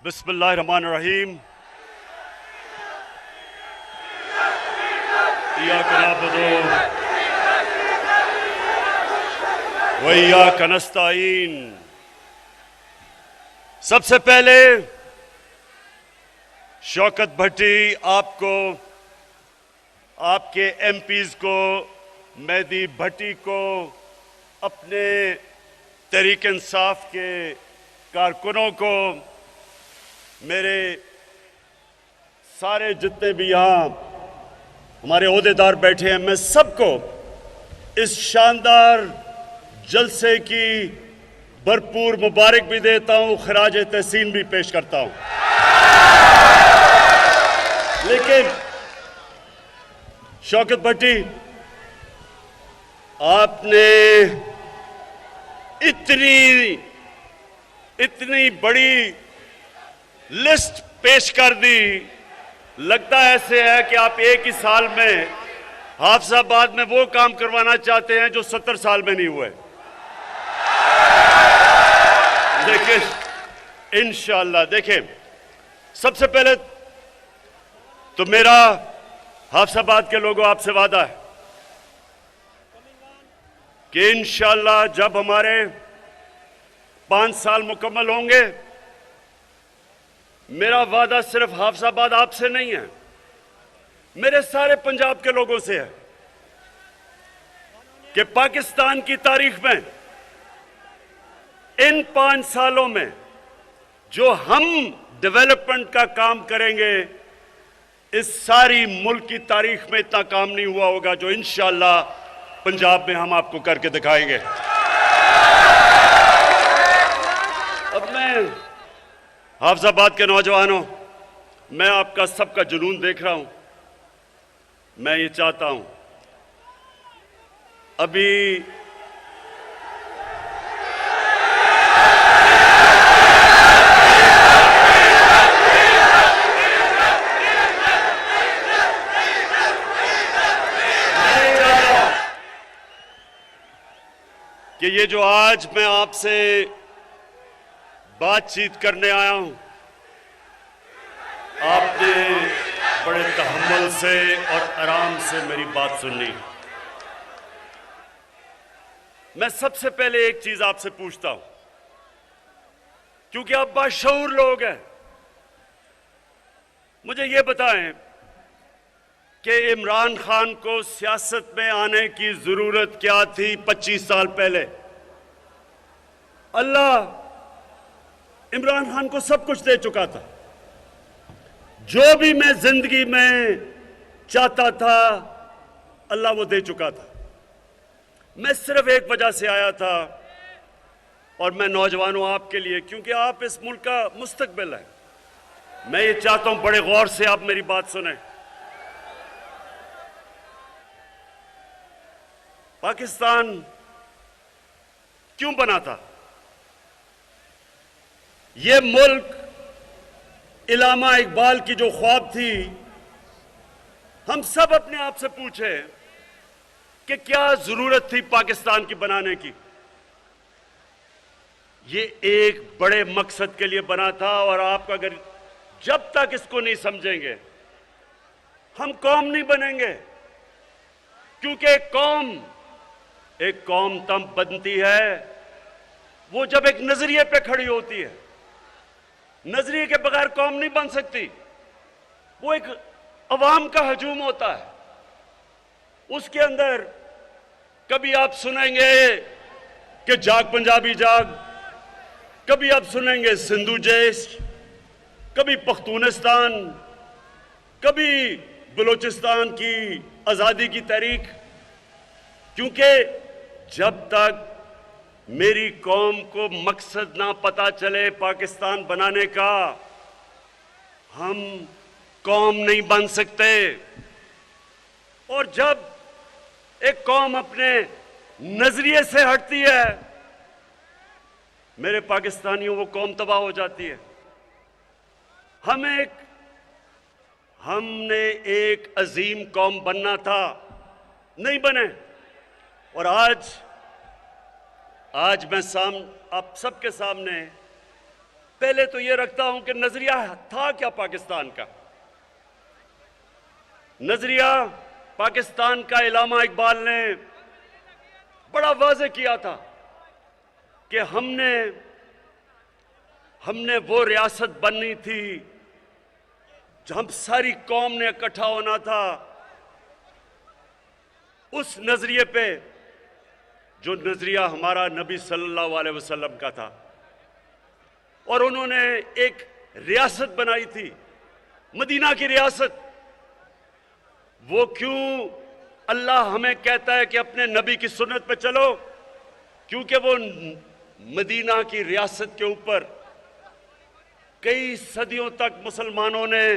बिस्मिल्लाहिर्रहमानिर्रहीम। इय्याका नअबुदु व इय्याका नस्तईन। सबसे पहले शौकत भट्टी आपको, आपके एमपीज को, मेहदी भट्टी को, अपने तहरीक इंसाफ के कारकुनों को, मेरे सारे जितने भी यहाँ हमारे ओहदेदार बैठे हैं, मैं सबको इस शानदार जलसे की भरपूर मुबारक भी देता हूँ, खराज तहसीन भी पेश करता हूँ। लेकिन शौकत भट्टी, आपने इतनी बड़ी लिस्ट पेश कर दी, लगता ऐसे है कि आप एक ही साल में हाफिजाबाद में वो काम करवाना चाहते हैं जो 70 साल में नहीं हुए। लेकिन इंशाअल्लाह देखें, सबसे पहले तो मेरा हाफिजाबाद के लोगों आपसे वादा है कि इंशाअल्लाह जब हमारे 5 साल मुकम्मल होंगे, मेरा वादा सिर्फ हाफिजाबाद आपसे नहीं है, मेरे सारे पंजाब के लोगों से है कि पाकिस्तान की तारीख में इन 5 सालों में जो हम डेवलपमेंट का काम करेंगे, इस सारी मुल्क की तारीख में इतना काम नहीं हुआ होगा जो इंशाअल्लाह पंजाब में हम आपको करके दिखाएंगे। अब मैं हाफिजाबाद के नौजवानों, मैं आपका सबका जुनून देख रहा हूं। मैं ये चाहता हूं, अभी कि ये जो आज मैं आपसे बातचीत करने आया हूं, आपने बड़े तहम्मुल से और आराम से मेरी बात सुननी। मैं सबसे पहले एक चीज आपसे पूछता हूं, क्योंकि आप बाशऊर लोग हैं, मुझे ये बताएं कि इमरान खान को सियासत में आने की जरूरत क्या थी 25 साल पहले? अल्लाह इमरान खान को सब कुछ दे चुका था, जो भी मैं जिंदगी में चाहता था अल्लाह वो दे चुका था। मैं सिर्फ एक वजह से आया था, और मैं नौजवानों आपके लिए, क्योंकि आप इस मुल्क का मुस्तकबिल है, मैं ये चाहता हूं बड़े गौर से आप मेरी बात सुने। पाकिस्तान क्यों बना था? ये मुल्क इलामा इकबाल की जो ख्वाब थी, हम सब अपने आप से पूछे कि क्या जरूरत थी पाकिस्तान की बनाने की? ये एक बड़े मकसद के लिए बना था, और आप अगर जब तक इसको नहीं समझेंगे, हम कौम नहीं बनेंगे। क्योंकि एक कौम तब बनती है वो जब एक नजरिए पे खड़ी होती है। नजरिए के बगैर कौम नहीं बन सकती। वो एक अवाम का हजूम होता है, उसके अंदर कभी आप सुनेंगे कि जाग पंजाबी जाग, कभी आप सुनेंगे सिंधु जैश, कभी पख्तूनिस्तान, कभी बलूचिस्तान की आजादी की तहरीक। क्योंकि जब तक मेरी कौम को मकसद ना पता चले पाकिस्तान बनाने का, हम कौम नहीं बन सकते। और जब एक कौम अपने नजरिए से हटती है, मेरे पाकिस्तानियों, वो कौम तबाह हो जाती है। हमने एक अजीम कौम बनना था, नहीं बने। और आज मैं आप सबके सामने पहले तो यह रखता हूं कि नजरिया था क्या पाकिस्तान का। नजरिया पाकिस्तान का इल्लामा इकबाल ने बड़ा वाज़ेह किया था कि हमने वो रियासत बननी थी जहां सारी कौम ने इकट्ठा होना था। उस नजरिए पे जो नजरिया हमारा नबी सल्लल्लाहु अलैहि वसल्लम का था, और उन्होंने एक रियासत बनाई थी, मदीना की रियासत। वो क्यों अल्लाह हमें कहता है कि अपने नबी की सुन्नत पे चलो? क्योंकि वो मदीना की रियासत के ऊपर कई सदियों तक मुसलमानों ने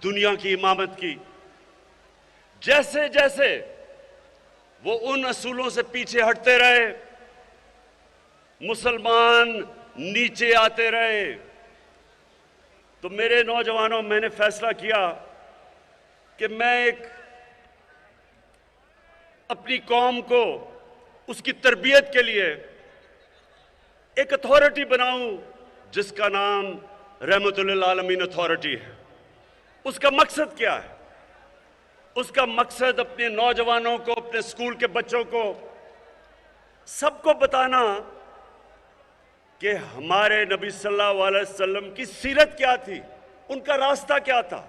दुनिया की इमामत की। जैसे जैसे वो उन असूलों से पीछे हटते रहे, मुसलमान नीचे आते रहे। तो मेरे नौजवानों, मैंने फैसला किया कि मैं अपनी कौम को उसकी तरबियत के लिए एक अथॉरिटी बनाऊं जिसका नाम रहमतुल आलमीन अथॉरिटी है। उसका मकसद क्या है? उसका मकसद अपने नौजवानों को, अपने स्कूल के बच्चों को, सबको बताना कि हमारे नबी सल्लल्लाहु अलैहि वसल्लम की सीरत क्या थी, उनका रास्ता क्या था।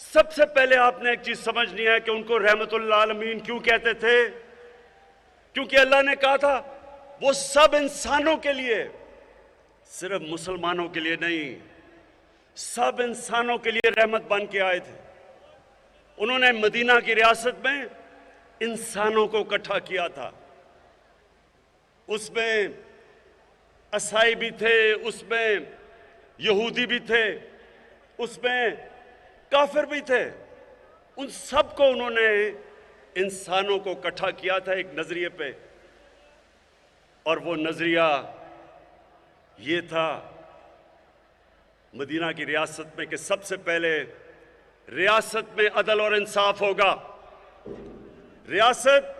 सबसे पहले आपने एक चीज समझनी है कि उनको रहमतुल आलमीन क्यों कहते थे। क्योंकि अल्लाह ने कहा था वो सब इंसानों के लिए, सिर्फ मुसलमानों के लिए नहीं, सब इंसानों के लिए रहमत बन के आए थे। उन्होंने मदीना की रियासत में इंसानों को इकट्ठा किया था। उसमें ईसाई भी थे, उसमें यहूदी भी थे, उसमें काफिर भी थे। उन सबको उन्होंने, इंसानों को इकट्ठा किया था एक नजरिए पे। और वो नजरिया ये था मदीना की रियासत में कि सबसे पहले रियासत में अदल और इंसाफ होगा। रियासत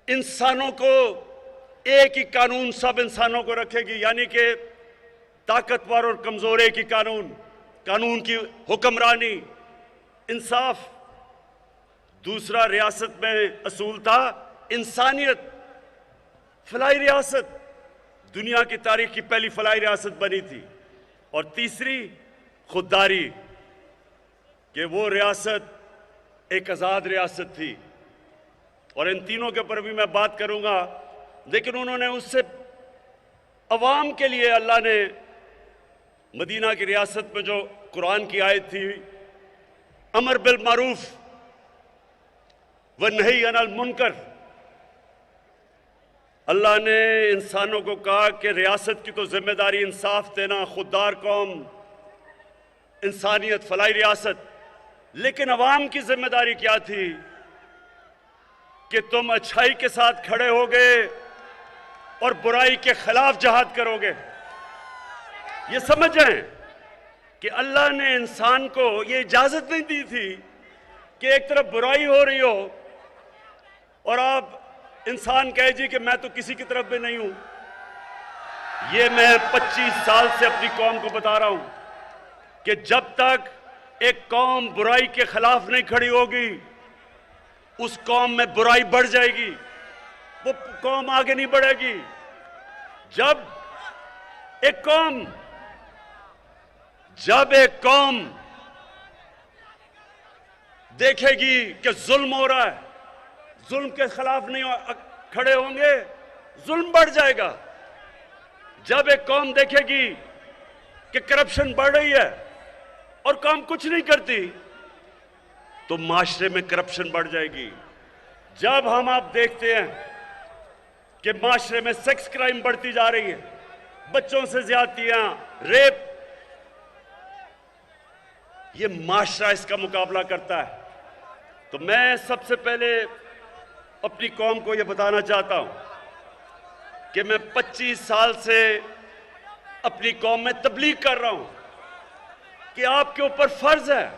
इंसानों को एक ही कानून सब इंसानों को रखेगी, यानी कि ताकतवर और कमजोर एक ही कानून की हुक्मरानी, इंसाफ। दूसरा रियासत में असूल था इंसानियत, फलाही रियासत, दुनिया की तारीख की पहली फलाही रियासत बनी थी। और तीसरी खुददारी, कि वो रियासत एक आज़ाद रियासत थी। और इन तीनों के ऊपर भी मैं बात करूंगा, लेकिन उन्होंने उससे अवाम के लिए अल्लाह ने मदीना की रियासत में जो कुरान की आयत थी, अमर बिल मारूफ व नही अनिल मुनकर, अल्लाह ने इंसानों को कहा कि रियासत की तो जिम्मेदारी इंसाफ देना, खुददार कौम, इंसानियत, फलाही रियासत, लेकिन अवाम की जिम्मेदारी क्या थी कि तुम अच्छाई के साथ खड़े होगे और बुराई के खिलाफ जहाद करोगे। ये समझ जाएं कि अल्लाह ने इंसान को ये इजाजत नहीं दी थी कि एक तरफ बुराई हो रही हो और आप इंसान कहे जी कि मैं तो किसी की तरफ भी नहीं हूं। ये मैं 25 साल से अपनी कौम को बता रहा हूं कि जब तक एक कौम बुराई के खिलाफ नहीं खड़ी होगी, उस कौम में बुराई बढ़ जाएगी, वो कौम आगे नहीं बढ़ेगी। जब एक कौम देखेगी कि जुल्म हो रहा है, जुल्म के खिलाफ नहीं खड़े होंगे, जुल्म बढ़ जाएगा। जब एक कौम देखेगी कि करप्शन बढ़ रही है और कौम कुछ नहीं करती, तो माशरे में करप्शन बढ़ जाएगी। जब हम आप देखते हैं कि माशरे में सेक्स क्राइम बढ़ती जा रही है, बच्चों से ज्यादतियां, रेप, ये माशरा इसका मुकाबला करता है। तो मैं सबसे पहले अपनी कौम को यह बताना चाहता हूं कि मैं 25 साल से अपनी कौम में तबलीग कर रहा हूं कि आपके ऊपर फर्ज है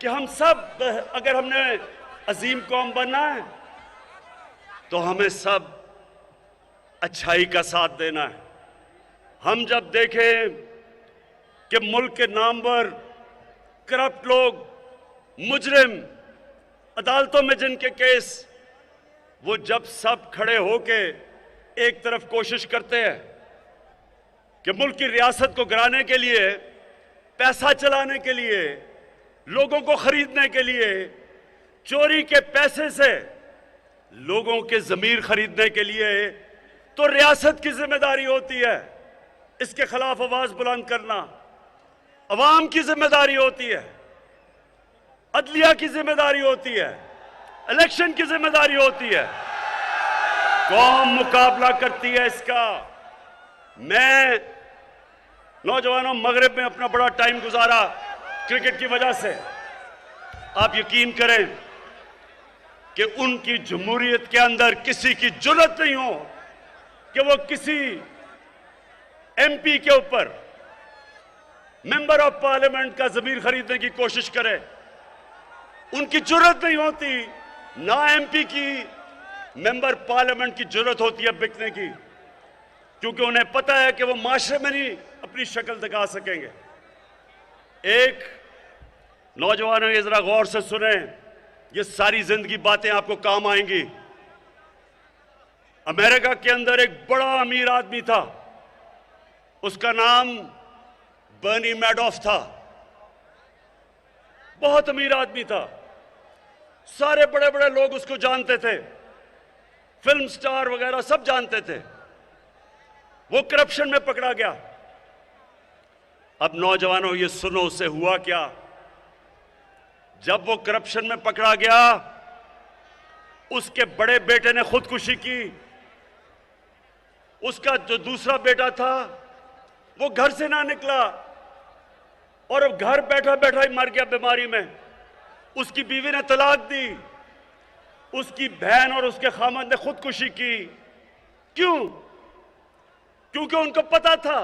कि हम सब, अगर हमने अजीम कौम बनना है तो हमें सब अच्छाई का साथ देना है। हम जब देखें कि मुल्क के नामवर करप्ट लोग, मुजरिम, अदालतों में जिनके केस, वो जब सब खड़े होके एक तरफ कोशिश करते हैं कि मुल्क की रियासत को गिराने के लिए, पैसा चलाने के लिए, लोगों को खरीदने के लिए, चोरी के पैसे से लोगों के ज़मीर खरीदने के लिए, तो रियासत की जिम्मेदारी होती है इसके खिलाफ आवाज बुलंद करना, अवाम की जिम्मेदारी होती है, अदलिया की जिम्मेदारी होती है, इलेक्शन की जिम्मेदारी होती है। कौम मुकाबला करती है इसका। मैं नौजवानों मगरिब में अपना बड़ा टाइम गुजारा क्रिकेट की वजह से। आप यकीन करें कि उनकी जमहूरियत के अंदर किसी की जुर्रत नहीं हो कि वो किसी एमपी के ऊपर, मेंबर ऑफ पार्लियामेंट का जमीर खरीदने की कोशिश करे। उनकी जुर्रत नहीं होती, ना एमपी की, मेंबर पार्लियामेंट की जुर्रत होती है बिकने की, क्योंकि उन्हें पता है कि वो माशरे में नहीं अपनी शक्ल दिखा सकेंगे। एक नौजवानों, ये जरा गौर से सुने, ये सारी जिंदगी बातें आपको काम आएंगी। अमेरिका के अंदर एक बड़ा अमीर आदमी था, उसका नाम बर्नी मैडॉफ था। बहुत अमीर आदमी था, सारे बड़े बड़े लोग उसको जानते थे, फिल्म स्टार वगैरह सब जानते थे। वो करप्शन में पकड़ा गया। अब नौजवानों ये सुनो, उससे हुआ क्या। जब वो करप्शन में पकड़ा गया, उसके बड़े बेटे ने खुदकुशी की। उसका जो दूसरा बेटा था वो घर से ना निकला और अब घर बैठा बैठा ही मर गया बीमारी में। उसकी बीवी ने तलाक दी, उसकी बहन और उसके खामद ने खुदकुशी की। क्यों? क्योंकि उनको पता था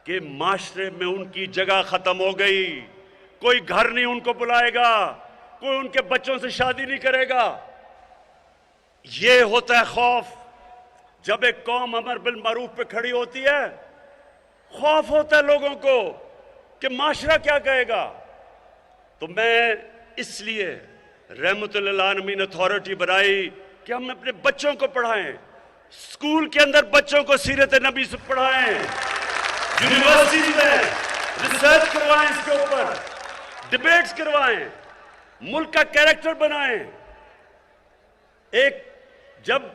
कि माशरे में उनकी जगह खत्म हो गई, कोई घर नहीं उनको बुलाएगा, कोई उनके बच्चों से शादी नहीं करेगा। यह होता है खौफ। जब एक कौम अमर बिल मारूफ पे खड़ी होती है, खौफ होता है लोगों को कि माशरा क्या कहेगा। तो मैं इसलिए रहमतुल्लिल आलमीन अथॉरिटी बनाई कि हम अपने बच्चों को पढ़ाएं, स्कूल के अंदर बच्चों को सीरत नबी से पढ़ाएं, यूनिवर्सिटी में रिसर्च करवाएं, इसके ऊपर डिबेट्स करवाएं, मुल्क का कैरेक्टर बनाएं। एक जब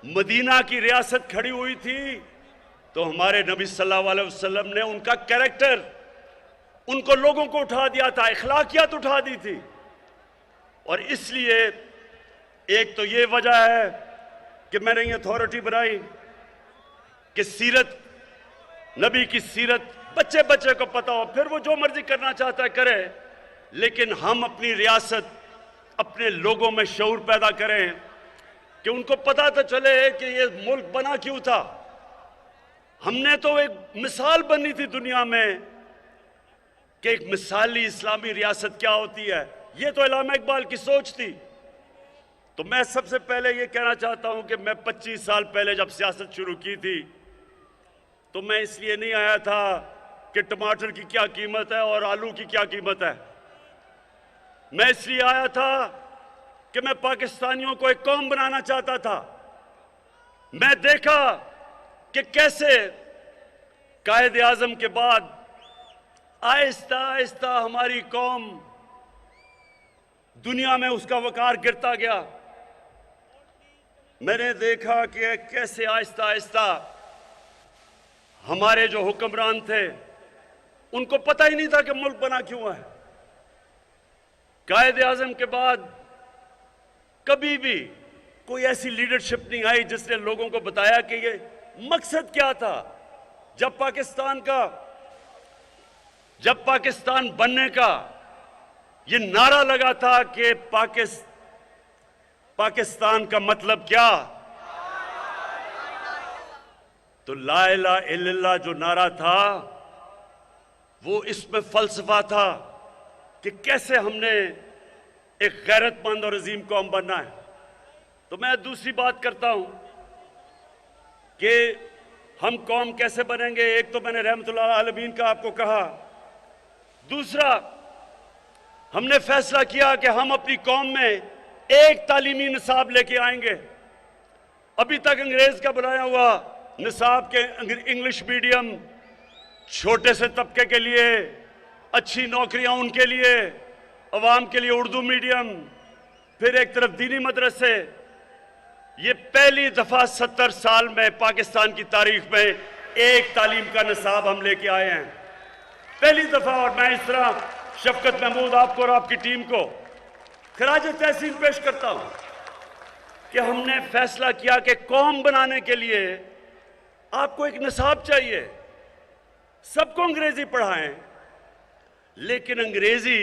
मदीना की रियासत खड़ी हुई थी तो हमारे नबी सल्लल्लाहु अलैहि वसल्लम ने उनका कैरेक्टर, उनको लोगों को उठा दिया था, इखलाकियात उठा दी थी। और इसलिए एक तो ये वजह है कि मैंने ये अथॉरिटी बनाई कि सीरत, नबी की सीरत बच्चे बच्चे को पता हो, फिर वो जो मर्जी करना चाहता है करे, लेकिन हम अपनी रियासत, अपने लोगों में शऊर पैदा करें कि उनको पता तो चले कि ये मुल्क बना क्यों था। हमने तो एक मिसाल बनी थी दुनिया में कि एक मिसाली इस्लामी रियासत क्या होती है। ये तो इलामा इकबाल की सोच थी। तो मैं सबसे पहले ये कहना चाहता हूं कि मैं 25 साल पहले जब सियासत शुरू की थी तो मैं इसलिए नहीं आया था कि टमाटर की क्या कीमत है और आलू की क्या कीमत है। मैं इसलिए आया था कि मैं पाकिस्तानियों को एक कौम बनाना चाहता था। मैं देखा कि कैसे कायद आजम के बाद आहिस्ता आहिस्ता हमारी कौम दुनिया में उसका वकार गिरता गया। मैंने देखा कि कैसे आहिस्ता आहिस्ता हमारे जो हुक्मरान थे उनको पता ही नहीं था कि मुल्क बना क्यों है। कायद आजम के बाद कभी भी कोई ऐसी लीडरशिप नहीं आई जिसने लोगों को बताया कि ये मकसद क्या था। जब पाकिस्तान बनने का ये नारा लगा था कि पाकिस्तान का मतलब क्या, तो ला इलाहा इल्लल्लाह जो नारा था वो इसमें फलसफा था कि कैसे हमने एक गैरतमंद और अजीम कौम बनना है। तो मैं दूसरी बात करता हूं कि हम कौम कैसे बनेंगे। एक तो मैंने रहमतुल्लाह आलमीन का आपको कहा, दूसरा हमने फैसला किया कि हम अपनी कौम में एक तालीमी निसाब लेके आएंगे। अभी तक अंग्रेज का बनाया हुआ निसाब के इंग्लिश मीडियम छोटे से तबके के लिए, अच्छी नौकरियां उनके लिए, अवाम के लिए उर्दू मीडियम, फिर एक तरफ दीनी मदरसे। ये पहली दफा 70 साल में पाकिस्तान की तारीख में एक तालीम का निसाब हम लेके आए हैं, पहली दफा। और मैं इस तरह शफकत महमूद आपको और आपकी टीम को खराज तहसीन पेश करता हूं कि हमने फैसला किया कि कौम बनाने के लिए आपको एक निसाब चाहिए। सबको अंग्रेजी पढ़ाएं, लेकिन अंग्रेजी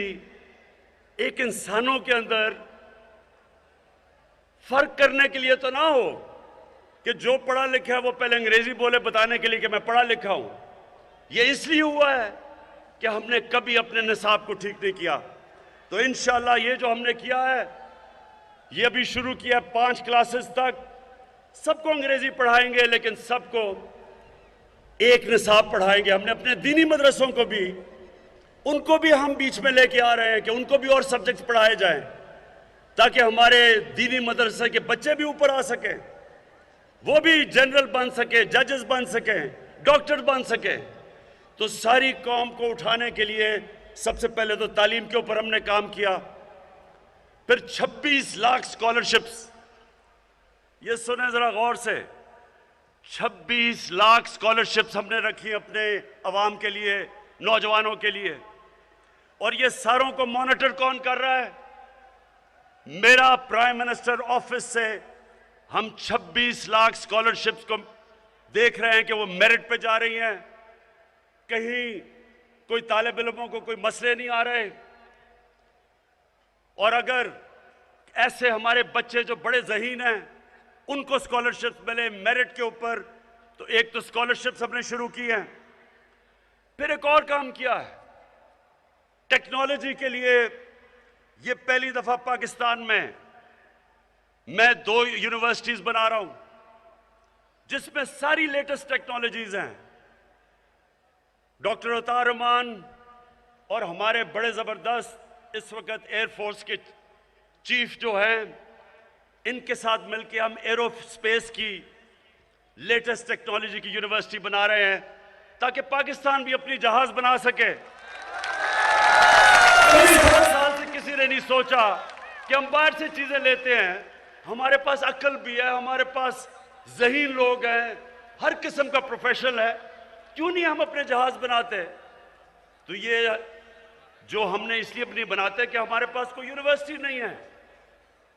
एक इंसानों के अंदर फर्क करने के लिए तो ना हो कि जो पढ़ा लिखा है वो पहले अंग्रेजी बोले बताने के लिए कि मैं पढ़ा लिखा हूं। ये इसलिए हुआ है कि हमने कभी अपने निसाब को ठीक नहीं किया। तो इंशाअल्लाह ये जो हमने किया है, ये अभी शुरू किया 5 क्लासेस तक, सबको अंग्रेजी पढ़ाएंगे, लेकिन सबको एक निसाब पढ़ाएंगे। हमने अपने दीनी मदरसों को भी, उनको भी हम बीच में लेके आ रहे हैं कि उनको भी और सब्जेक्ट्स पढ़ाए जाएं, ताकि हमारे दीनी मदरसे के बच्चे भी ऊपर आ सकें, वो भी जनरल बन सके, जजेस बन सके, डॉक्टर बन सके। तो सारी कौम को उठाने के लिए सबसे पहले तो तालीम के ऊपर हमने काम किया। फिर 26 लाख स्कॉलरशिप्स, ये सुने जरा गौर से, 26 लाख स्कॉलरशिप्स हमने रखी अपने अवाम के लिए, नौजवानों के लिए। और ये सारों को मॉनिटर कौन कर रहा है? मेरा प्राइम मिनिस्टर ऑफिस से हम 26 लाख स्कॉलरशिप्स को देख रहे हैं कि वो मेरिट पे जा रही हैं, कहीं कोई तालिब इल्मों को कोई मसले नहीं आ रहे। और अगर ऐसे हमारे बच्चे जो बड़े ज़हीन हैं उनको स्कॉलरशिप्स मिले मेरिट के ऊपर, तो एक तो स्कॉलरशिप्स हमने शुरू की हैं। फिर एक और काम किया है टेक्नोलॉजी के लिए। ये पहली दफा पाकिस्तान में मैं 2 यूनिवर्सिटीज बना रहा हूं जिसमें सारी लेटेस्ट टेक्नोलॉजीज हैं। डॉक्टर अतार रहमान और हमारे बड़े जबरदस्त इस वक्त एयरफोर्स के चीफ जो हैं, इनके साथ मिलकर हम एरोस्पेस की लेटेस्ट टेक्नोलॉजी की यूनिवर्सिटी बना रहे हैं, ताकि पाकिस्तान भी अपनी जहाज बना सके। 10 साल से किसी ने नहीं सोचा कि हम बाहर से चीजें लेते हैं। हमारे पास अक्ल भी है, हमारे पास ज़हीन लोग हैं, हर किस्म का प्रोफेशनल है, क्यों नहीं हम अपने जहाज बनाते? तो ये जो हमने इसलिए नहीं बनाते कि हमारे पास कोई यूनिवर्सिटी नहीं है।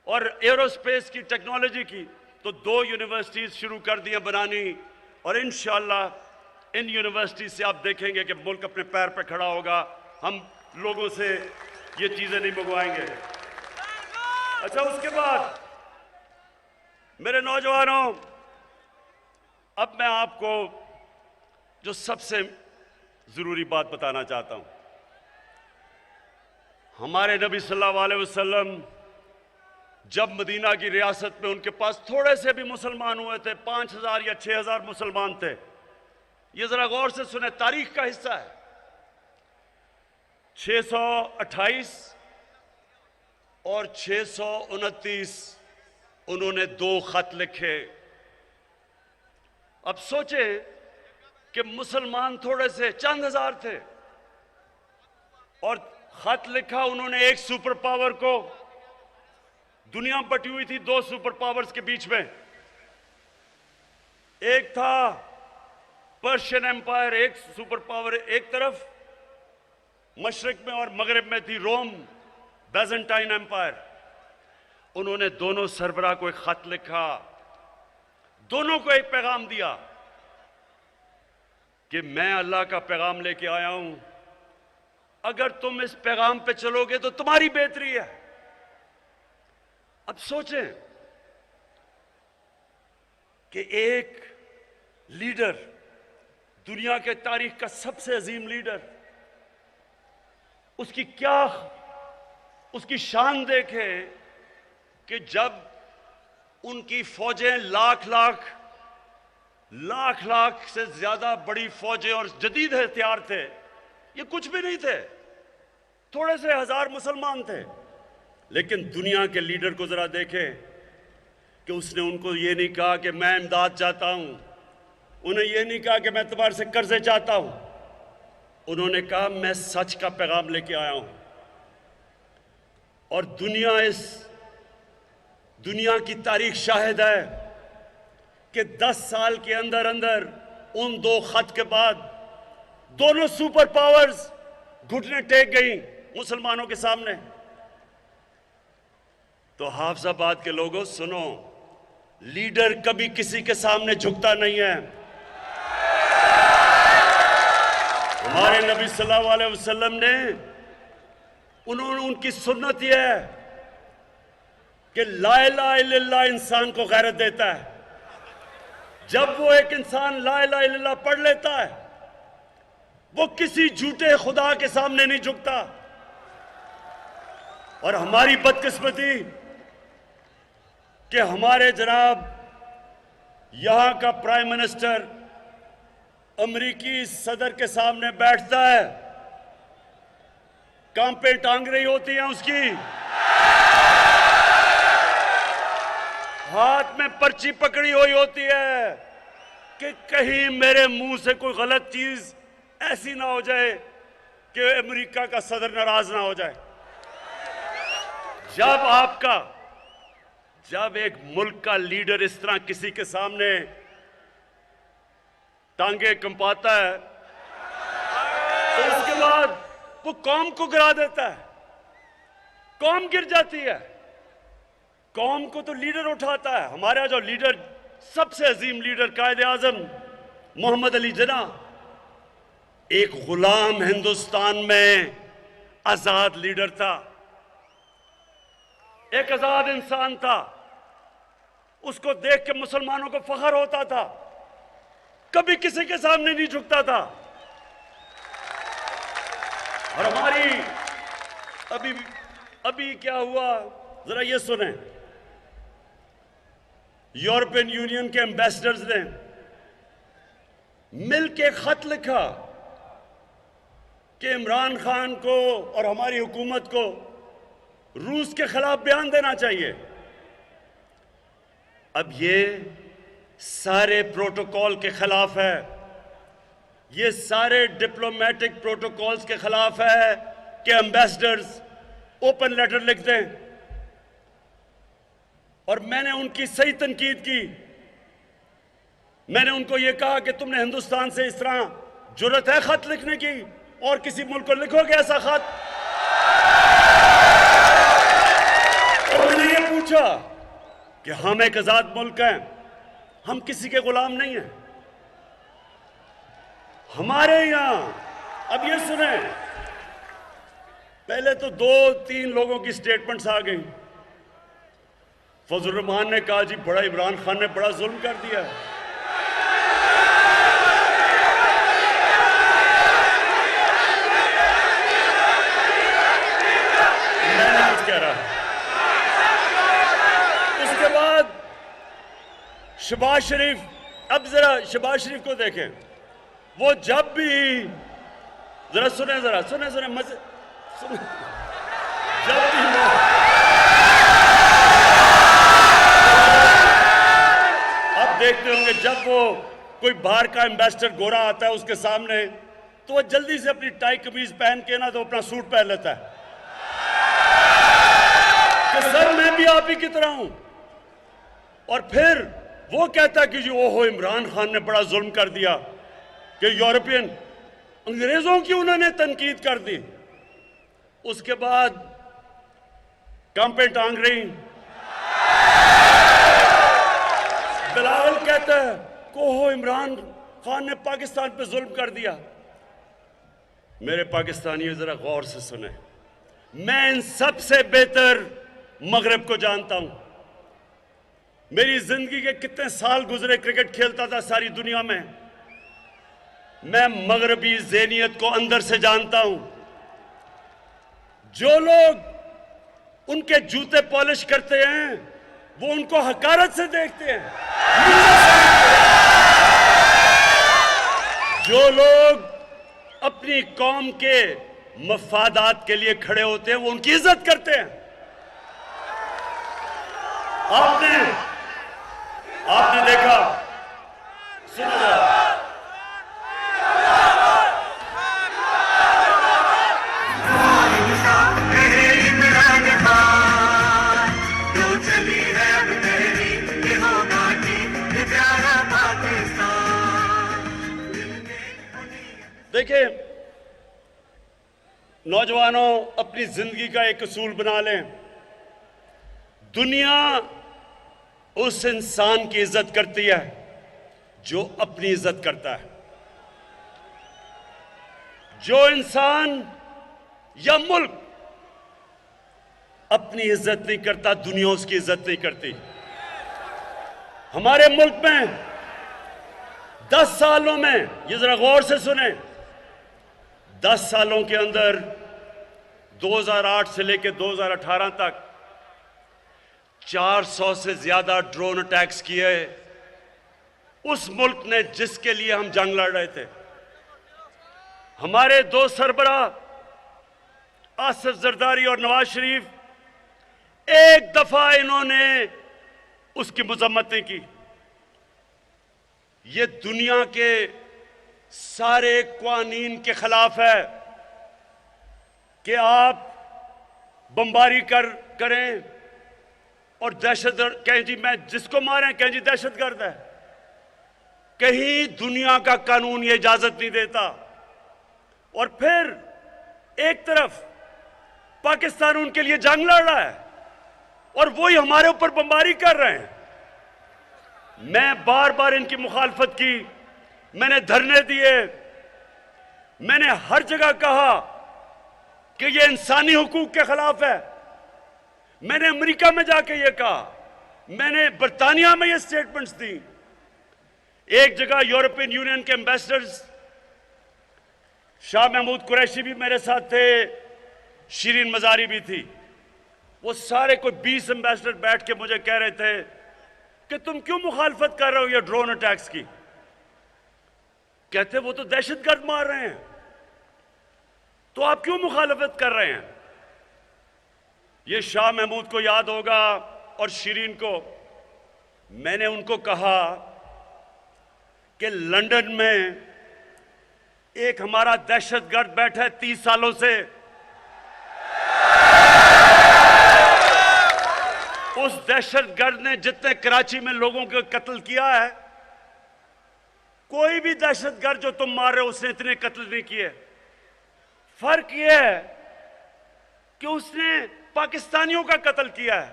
और एरोस्पेस की टेक्नोलॉजी की तो 2 यूनिवर्सिटीज शुरू कर दी बनानी, और इंशाअल्लाह इन यूनिवर्सिटी से आप देखेंगे कि मुल्क अपने पैर पर खड़ा होगा। हम लोगों से ये चीजें नहीं मंगवाएंगे। अच्छा, उसके बाद मेरे नौजवानों, अब मैं आपको जो सबसे जरूरी बात बताना चाहता हूं। हमारे नबी सल्लल्लाहु अलैहि वसल्लम जब मदीना की रियासत में उनके पास थोड़े से भी मुसलमान हुए थे, 5000 या 6000 मुसलमान थे। ये जरा गौर से सुने, तारीख का हिस्सा है। 628 और 629 उन्होंने 2 खत लिखे। अब सोचे कि मुसलमान थोड़े से चंद हजार थे और खत लिखा उन्होंने एक सुपर पावर को। दुनिया बटी हुई थी 2 सुपर पावर्स के बीच में, एक था पर्शियन एम्पायर, एक सुपर पावर एक तरफ मशरिक में, और मगरिब में थी रोम बैजेंटाइन एम्पायर। उन्होंने दोनों सरबराह को एक खत लिखा, दोनों को एक पैगाम दिया कि मैं अल्लाह का पैगाम लेके आया हूं, अगर तुम इस पैगाम पे चलोगे तो तुम्हारी बेहतरी है। अब सोचें कि एक लीडर, दुनिया के तारीख का सबसे अजीम लीडर, उसकी क्या, उसकी शान देखें कि जब उनकी फौजें लाख लाख लाख लाख से ज्यादा बड़ी फौजें और जदीद हथियार थे, ये कुछ भी नहीं थे, थोड़े से हजार मुसलमान थे। लेकिन दुनिया के लीडर को जरा देखें कि उसने उनको ये नहीं कहा कि मैं इमदाद चाहता हूं, उन्हें ये नहीं कहा कि मैं तुम्हारे से कर्जे चाहता हूं, उन्होंने कहा मैं सच का पैगाम लेके आया हूं। और दुनिया की तारीख शाहिद है कि 10 साल के अंदर अंदर उन दो खत के बाद दोनों सुपर पावर्स घुटने टेक गई मुसलमानों के सामने। तो हाफिजाबाद के लोगों सुनो, लीडर कभी किसी के सामने झुकता नहीं है। हमारे नबी सल्लल्लाहु अलैहि वसल्लम ने उनकी सुन्नत यह है कि ला इलाहा इल्लल्लाह इंसान को गैरत देता है। जब वो एक इंसान ला इलाहा इल्लल्लाह पढ़ लेता है, वो किसी झूठे खुदा के सामने नहीं झुकता। और हमारी बदकिस्मती कि हमारे जनाब यहां का प्राइम मिनिस्टर अमेरिकी सदर के सामने बैठता है, कांपे टांग रही होती हैं उसकी, हाथ में पर्ची पकड़ी हुई होती है कि कहीं मेरे मुंह से कोई गलत चीज ऐसी ना हो जाए कि अमेरिका का सदर नाराज ना हो जाए। जब एक मुल्क का लीडर इस तरह किसी के सामने टांगे कंपाता है, तो उसके बाद वो कौम को गिरा देता है, कौम गिर जाती है। कौम को तो लीडर उठाता है। हमारा जो लीडर, सबसे अजीम लीडर कायदे आजम मोहम्मद अली जिन्ना, एक गुलाम हिंदुस्तान में आजाद लीडर था, एक आजाद इंसान था। उसको देख के मुसलमानों को फख्र होता था, कभी किसी के सामने नहीं झुकता था। और हमारी अभी क्या हुआ जरा ये सुने। यूरोपियन यूनियन के एम्बेसडर्स ने मिलके खत लिखा कि इमरान खान को और हमारी हुकूमत को रूस के खिलाफ बयान देना चाहिए। अब ये सारे प्रोटोकॉल के खिलाफ है, ये सारे डिप्लोमेटिक प्रोटोकॉल्स के खिलाफ है कि एम्बेसडर्स ओपन लेटर लिख दें। और मैंने उनकी सही तनकीद की। मैंने उनको यह कहा कि तुमने हिंदुस्तान से इस तरह जुर्रत है खत लिखने की, और किसी मुल्क को लिखोगे ऐसा खत? और मैंने ये पूछा कि हम एक आजाद मुल्क हैं, हम किसी के गुलाम नहीं हैं। हमारे यहां अब ये सुने, पहले तो 2-3 लोगों की स्टेटमेंट्स आ गई। फजल रहमान ने कहा जी बड़ा इमरान खान ने बड़ा जुल्म कर दिया। मैं नहीं कुछ कह रहा। उसके बाद शहबाज शरीफ, अब जरा शहबाज शरीफ को देखें, वो जब भी जरा सुने मजे सुने, जब भी आप देखते होंगे जब वो कोई बाहर का एम्बेसडर गोरा आता है उसके सामने, तो वो जल्दी से अपनी टाई कमीज पहन के ना तो अपना सूट पहन लेता है कि सर मैं भी आप ही की तरह हूं। और फिर वो कहता कि जी ओहो इमरान खान ने बड़ा जुल्म कर दिया कि यूरोपियन अंग्रेजों की उन्होंने तनकीद कर दी। उसके बाद कांपे टांग रही। बिलाल कहता है ओहो इमरान खान ने पाकिस्तान पे जुल्म कर दिया। मेरे पाकिस्तानियों जरा गौर से सुने, मैं इन सबसे बेहतर मगरब को जानता हूं। मेरी जिंदगी के कितने साल गुजरे, क्रिकेट खेलता था सारी दुनिया में। मैं मगरबी ज़हनियत को अंदर से जानता हूं। जो लोग उनके जूते पॉलिश करते हैं वो उनको हकारत से देखते हैं। जो लोग अपनी कौम के मफादात के लिए खड़े होते हैं वो उनकी इज्जत करते हैं। आपने देखा, सुनो, देखिए नौजवानों, अपनी जिंदगी का एक असूल बना लें। दुनिया उस इंसान की इज्जत करती है जो अपनी इज्जत करता है। जो इंसान या मुल्क अपनी इज्जत नहीं करता, दुनिया उसकी इज्जत नहीं करती। हमारे मुल्क में 10 सालों में, ये जरा गौर से सुने, 10 सालों के अंदर 2008 से लेकर 2018 तक 400 से ज्यादा ड्रोन अटैक्स किए उस मुल्क ने जिसके लिए हम जंग लड़ रहे थे। हमारे 2 सरबराह आसिफ जरदारी और नवाज शरीफ, एक दफा इन्होंने उसकी मजम्मत नहीं की। ये दुनिया के सारे कानून के खिलाफ है कि आप बमबारी करें और दहशतगर्द कहें जी मैं जिसको मारें कहें जी दहशतगर्द है। कहीं दुनिया का कानून ये इजाजत नहीं देता। और फिर एक तरफ पाकिस्तान उनके लिए जंग लड़ रहा है और वही हमारे ऊपर बमबारी कर रहे हैं। मैं बार बार इनकी मुखालफत की, मैंने धरने दिए, मैंने हर जगह कहा कि ये इंसानी हुकूक के खिलाफ है। मैंने अमेरिका में जाके ये कहा, मैंने बरतानिया में ये स्टेटमेंट्स दी। एक जगह यूरोपियन यूनियन के एम्बेसडर्स, शाह महमूद कुरैशी भी मेरे साथ थे, शिरीन मजारी भी थी। वो सारे कोई 20 एम्बेसडर बैठ के मुझे कह रहे थे कि तुम क्यों मुखालफत कर रहे हो ये ड्रोन अटैक्स की। कहते वो तो दहशतगर्द मार रहे हैं, तो आप क्यों मुखालफत कर रहे हैं। ये शाह महमूद को याद होगा और शिरीन को। मैंने उनको कहा कि लंदन में एक हमारा दहशतगर्द बैठा है 30 सालों से। उस दहशतगर्द ने जितने कराची में लोगों को कत्ल किया है, कोई भी दहशतगर्द जो तुम मार रहे हो उसने इतने कत्ल नहीं किए। फर्क यह है कि उसने पाकिस्तानियों का कत्ल किया है,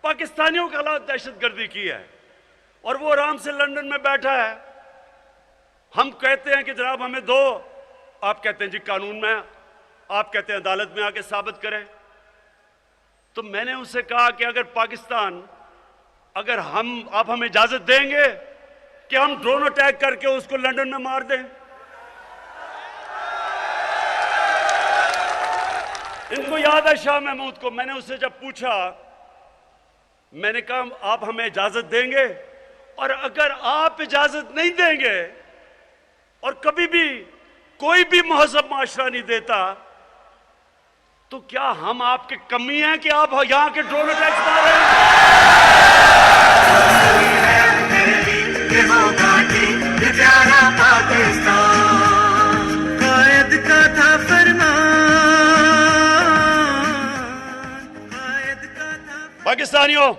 पाकिस्तानियों के खिलाफ दहशतगर्दी की है, और वो आराम से लंदन में बैठा है। हम कहते हैं कि जनाब हमें दो, आप कहते हैं जी कानून में, आप कहते हैं अदालत में आके साबित करें। तो मैंने उससे कहा कि अगर पाकिस्तान, अगर आप हमें इजाजत देंगे कि हम ड्रोन अटैक करके उसको लंदन में मार दें। इनको याद है शाह महमूद को। मैंने उससे जब पूछा, मैंने कहा आप हमें इजाजत देंगे, और अगर आप इजाजत नहीं देंगे और कभी भी कोई भी महजब माशरा नहीं देता, तो क्या हम आपके कमी हैं कि आप यहां के ड्रोन अटैक्स मार रहे हैं? पाकिस्तानियों,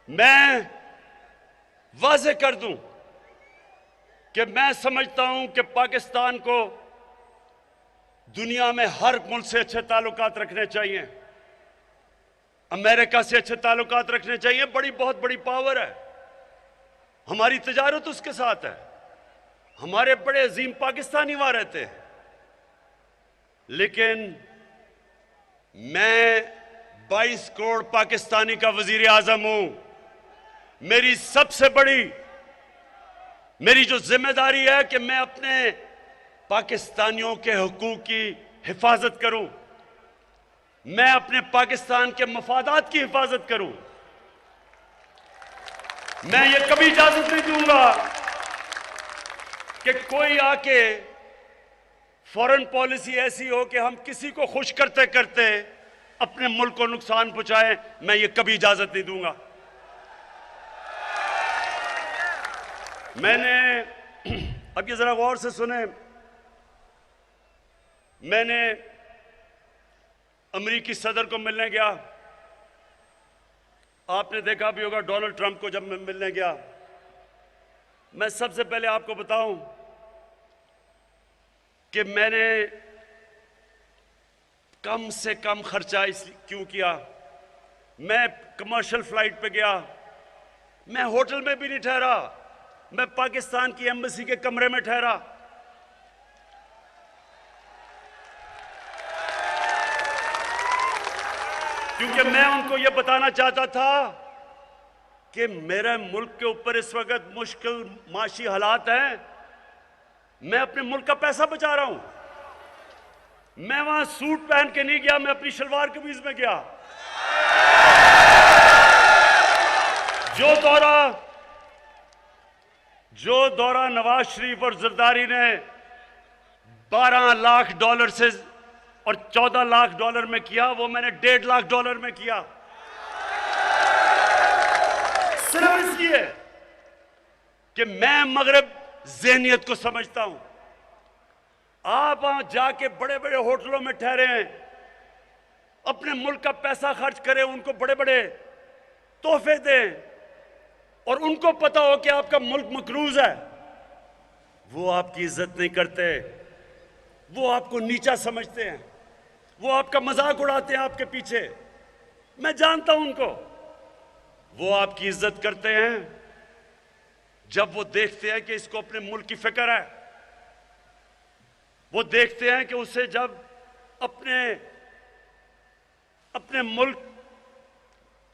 मैं वाज़ेह कर दूं कि मैं समझता हूं कि पाकिस्तान को दुनिया में हर मुल्क से अच्छे ताल्लुकात रखने चाहिए। अमेरिका से अच्छे ताल्लुकात रखने चाहिए। बहुत बड़ी पावर है, हमारी तिजारत उसके साथ है। हमारे बड़े अजीम पाकिस्तानी वहां रहते हैं। लेकिन मैं 22 करोड़ पाकिस्तानी का वजीर आजम हूं। मेरी जो जिम्मेदारी है कि मैं अपने पाकिस्तानियों के हुकूक की हिफाजत करूं, मैं अपने पाकिस्तान के मफादात की हिफाजत करूं। मैं ये कभी इजाजत नहीं दूंगा कि कोई आके फॉरेन पॉलिसी ऐसी हो कि हम किसी को खुश करते करते अपने मुल्क को नुकसान पहुंचाएं, मैं ये कभी इजाजत नहीं दूंगा। मैंने अब ये जरा गौर से सुने, मैंने अमेरिकी सदर को मिलने गया, आपने देखा भी होगा डोनाल्ड ट्रंप को जब मैं मिलने गया, मैं सबसे पहले आपको बताऊं कि मैंने कम से कम खर्चा क्यों किया। मैं कमर्शियल फ्लाइट पे गया, मैं होटल में भी नहीं ठहरा, मैं पाकिस्तान की एम्बेसी के कमरे में ठहरा। क्योंकि मैं उनको यह बताना चाहता था कि मेरे मुल्क के ऊपर इस वक्त मुश्किल माशी हालात हैं, मैं अपने मुल्क का पैसा बचा रहा हूं। मैं वहां सूट पहन के नहीं गया, मैं अपनी शलवार कमीज में गया। जो दौरा नवाज शरीफ और जरदारी ने $12 लाख से और $14 लाख में किया, वो मैंने $1.5 लाख में किया, सिर्फ इसलिए कि मैं मगरब ज़हनियत को समझता हूं। आप वहां जाके बड़े बड़े होटलों में ठहरे हैं, अपने मुल्क का पैसा खर्च करें, उनको बड़े बड़े तोहफे दें, और उनको पता हो कि आपका मुल्क मकरूज है, वो आपकी इज्जत नहीं करते, वो आपको नीचा समझते हैं, वो आपका मजाक उड़ाते हैं आपके पीछे। मैं जानता हूं उनको। वो आपकी इज्जत करते हैं जब वो देखते हैं कि इसको अपने मुल्क की फिक्र है, वो देखते हैं कि उसे जब अपने मुल्क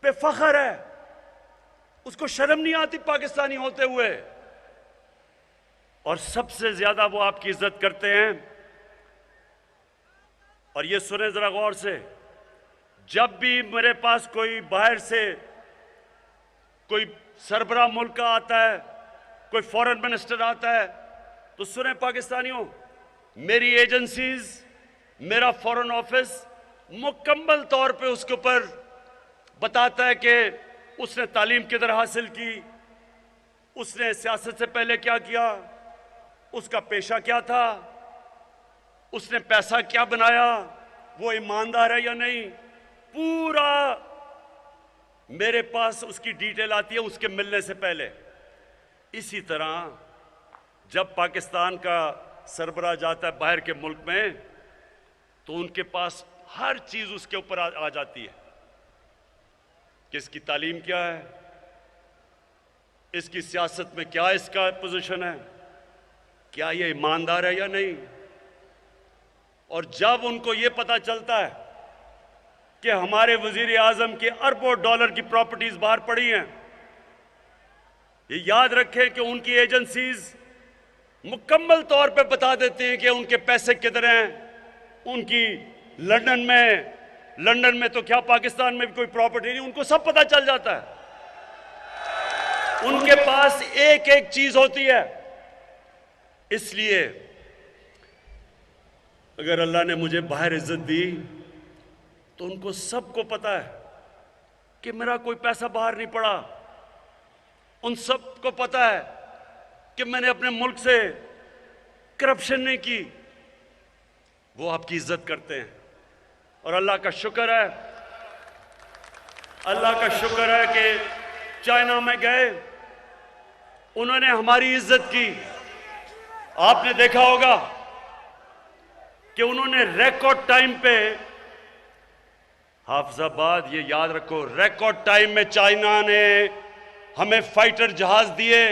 पे फख्र है, उसको शर्म नहीं आती पाकिस्तानी होते हुए, और सबसे ज्यादा वो आपकी इज्जत करते हैं। और ये सुने जरा गौर से, जब भी मेरे पास कोई बाहर से कोई सरबरा मुल्क का आता है, कोई फॉरेन मिनिस्टर आता है, तो सुने पाकिस्तानियों, मेरी एजेंसीज, मेरा फॉरेन ऑफिस मुकम्मल तौर पे उसके ऊपर बताता है कि उसने तालीम किधर हासिल की, उसने सियासत से पहले क्या किया, उसका पेशा क्या था, उसने पैसा क्या बनाया, वो ईमानदार है या नहीं, पूरा मेरे पास उसकी डिटेल आती है उसके मिलने से पहले। इसी तरह जब पाकिस्तान का सरबराह जाता है बाहर के मुल्क में, तो उनके पास हर चीज उसके ऊपर आ जाती है कि इसकी तालीम क्या है, इसकी सियासत में क्या इसका पोजीशन है, क्या ये ईमानदार है या नहीं। और जब उनको ये पता चलता है कि हमारे वजीर आजम के अरबों डॉलर की प्रॉपर्टीज बाहर पड़ी हैं, ये याद रखें कि उनकी एजेंसीज मुकम्मल तौर पे बता देती हैं कि उनके पैसे किधर हैं। उनकी लंदन में तो क्या पाकिस्तान में भी कोई प्रॉपर्टी नहीं, उनको सब पता चल जाता है। उनके पास एक एक चीज होती है। इसलिए अगर अल्लाह ने मुझे बाहर इज्जत दी तो उनको सबको पता है कि मेरा कोई पैसा बाहर नहीं पड़ा। उन सबको पता है कि मैंने अपने मुल्क से करप्शन नहीं की। वो आपकी इज्जत करते हैं। और अल्लाह का शुक्र है कि चाइना में गए, उन्होंने हमारी इज्जत की। आपने देखा होगा कि उन्होंने रिकॉर्ड टाइम पे, हाफिजाबाद ये याद रखो, रिकॉर्ड टाइम में चाइना ने हमें फाइटर जहाज दिए,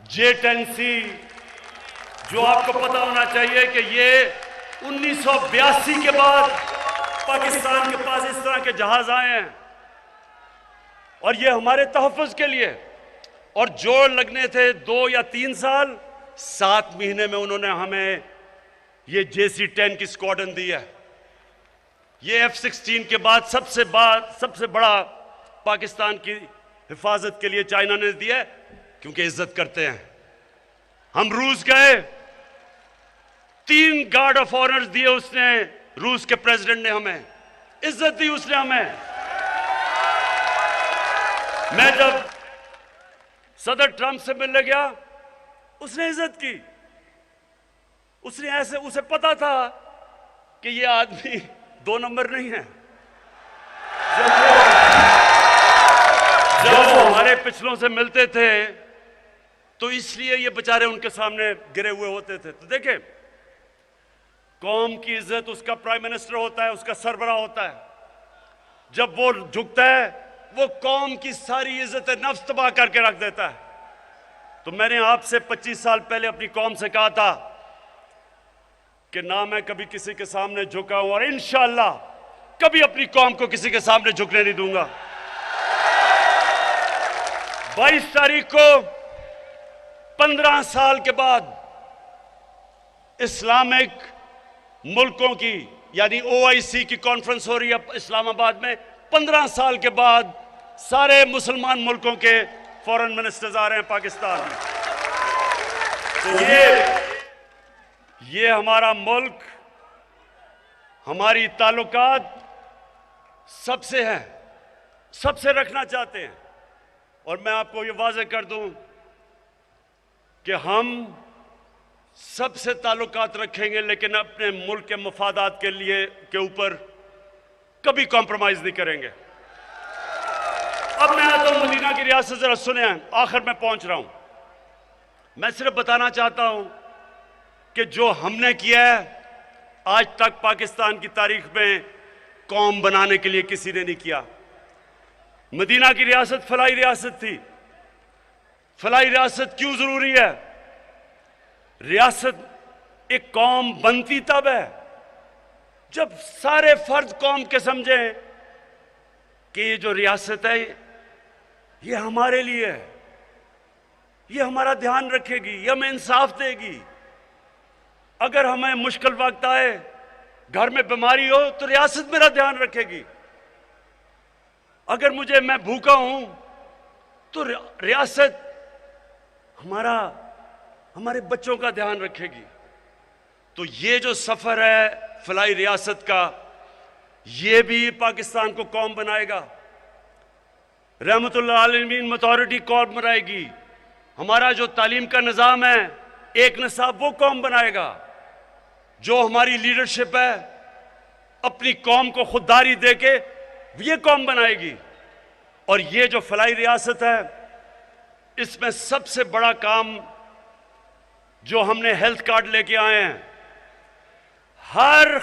J-10C, जो आपको पता होना चाहिए कि ये 1982 के बाद पाकिस्तान के पास इस तरह के जहाज आए हैं, और ये हमारे तहफ़्फ़ुज़ के लिए। और जोड़ लगने थे 2 या 3 साल, 7 महीने में उन्होंने हमें ये JC-10 की स्क्वाड्रन दी है। ये F-16 के बाद सबसे बड़ा पाकिस्तान की हिफाजत के लिए चाइना ने दिया है, क्योंकि इज्जत करते हैं। हम रूस गए, 3 गार्ड ऑफ ऑनर्स दिए उसने, रूस के प्रेसिडेंट ने हमें इज्जत दी, उसने हमें। मैं जब सदर ट्रंप से मिलने गया, उसने इज्जत की। उसने ऐसे, उसे पता था कि ये आदमी 2 नंबर नहीं है। जब वो हमारे पिछलों से मिलते थे तो इसलिए ये बेचारे उनके सामने गिरे हुए होते थे। तो देखें, कौम की इज्जत उसका प्राइम मिनिस्टर होता है, उसका सरबराह होता है। जब वो झुकता है, वो कौम की सारी इज्जत नफ्स तबाह करके रख देता है। तो मैंने आपसे 25 साल पहले अपनी कौम से कहा था कि ना मैं कभी किसी के सामने झुका हूं और इंशाअल्लाह कभी अपनी कौम को किसी के सामने झुकने नहीं दूंगा। 22 तारीख को 15 साल के बाद इस्लामिक मुल्कों की यानी OIC की कॉन्फ्रेंस हो रही है इस्लामाबाद में। 15 साल के बाद सारे मुसलमान मुल्कों के फॉरेन मिनिस्टर्स आ रहे हैं पाकिस्तान में। तो ये हमारा मुल्क, हमारी ताल्लुकात सबसे हैं, सबसे रखना चाहते हैं। और मैं आपको ये वाज़ेह कर दूं कि हम सबसे ताल्लुकात रखेंगे, लेकिन अपने मुल्क के मफादात के लिए के ऊपर कभी कॉम्प्रोमाइज नहीं करेंगे। अब मैं आता हूं मदीना की रियासत, जरा सुने, आखिर में पहुंच रहा हूं। मैं सिर्फ बताना चाहता हूं कि जो हमने किया है आज तक पाकिस्तान की तारीख में कौम बनाने के लिए किसी ने नहीं किया। मदीना की रियासत फलाई रियासत थी। फलाई रियासत क्यों जरूरी है? रियासत एक कौम बनती तब है जब सारे फर्द कौम के समझें कि ये जो रियासत है ये हमारे लिए है, ये हमारा ध्यान रखेगी, ये हमें इंसाफ देगी। अगर हमें मुश्किल वक्त आए, घर में बीमारी हो, तो रियासत मेरा ध्यान रखेगी। अगर मैं भूखा हूं तो रियासत हमारे बच्चों का ध्यान रखेगी। तो ये जो सफर है फलाई रियासत का, ये भी पाकिस्तान को कौम बनाएगा। रहमतुल्लाह आलमीन अथॉरिटी कौम बनाएगी। हमारा जो तालीम का निज़ाम है, एक निसाब, वो कौम बनाएगा। जो हमारी लीडरशिप है, अपनी कौम को खुददारी देके ये कौम बनाएगी। और ये जो फलाई रियासत है, इसमें सबसे बड़ा काम जो हमने हेल्थ कार्ड लेके आए हैं, हर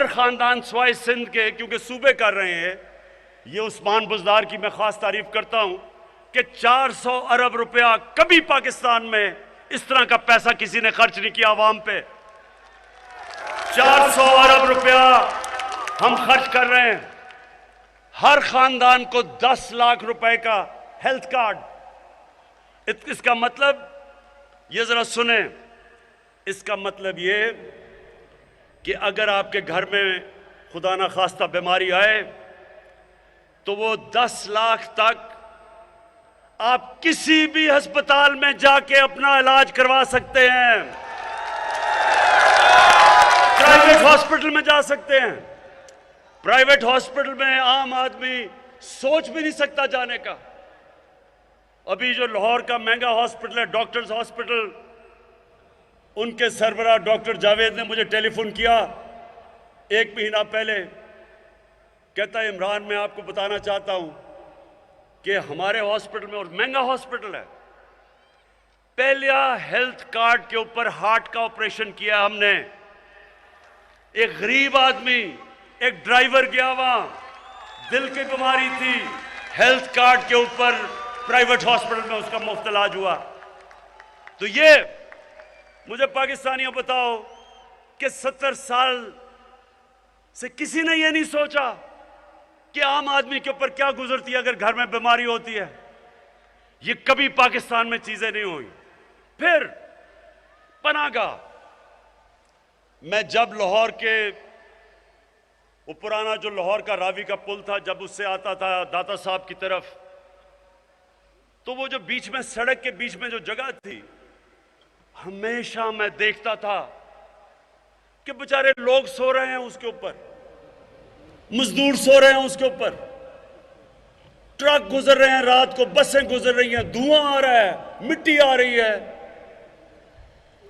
खानदान स्वाय सिंध के, क्योंकि सूबे कर रहे हैं, ये उस्मान बुज़दार की मैं खास तारीफ करता हूं कि 400 अरब रुपया कभी पाकिस्तान में इस तरह का पैसा किसी ने खर्च नहीं किया आवाम पे। 400 अरब रुपया हम खर्च कर रहे हैं। हर खानदान को 10 लाख रुपए का हेल्थ कार्ड। इसका मतलब ये जरा सुने, इसका मतलब ये कि अगर आपके घर में खुदा ना खास्ता बीमारी आए तो वो 10 लाख तक आप किसी भी अस्पताल में जाके अपना इलाज करवा सकते हैं। प्राइवेट हॉस्पिटल में जा सकते हैं। प्राइवेट हॉस्पिटल में आम आदमी सोच भी नहीं सकता जाने का। अभी जो लाहौर का महंगा हॉस्पिटल है, डॉक्टर्स हॉस्पिटल, उनके सरबराह डॉक्टर जावेद ने मुझे टेलीफोन किया 1 महीना पहले। कहता है, इमरान, मैं आपको बताना चाहता हूं कि हमारे हॉस्पिटल में, और महंगा हॉस्पिटल है, पहला हेल्थ कार्ड के ऊपर हार्ट का ऑपरेशन किया हमने। एक गरीब आदमी, एक ड्राइवर गया वहां, दिल की बीमारी थी, हेल्थ कार्ड के ऊपर प्राइवेट हॉस्पिटल में उसका मुफ्त इलाज हुआ। तो ये मुझे पाकिस्तानियों बताओ कि 70 साल से किसी ने ये नहीं सोचा कि आम आदमी के ऊपर क्या गुजरती है अगर घर में बीमारी होती है। ये कभी पाकिस्तान में चीजें नहीं हुई। फिर पनाहगाह, मैं जब लाहौर के, वो पुराना जो लाहौर का रावी का पुल था, जब उससे आता था दाता साहब की तरफ, तो वो जो बीच में, सड़क के बीच में जो जगह थी, हमेशा मैं देखता था कि बेचारे लोग सो रहे हैं उसके ऊपर, मजदूर सो रहे हैं उसके ऊपर, ट्रक गुजर रहे हैं रात को, बसें गुजर रही हैं, धुआं आ रहा है, मिट्टी आ रही है।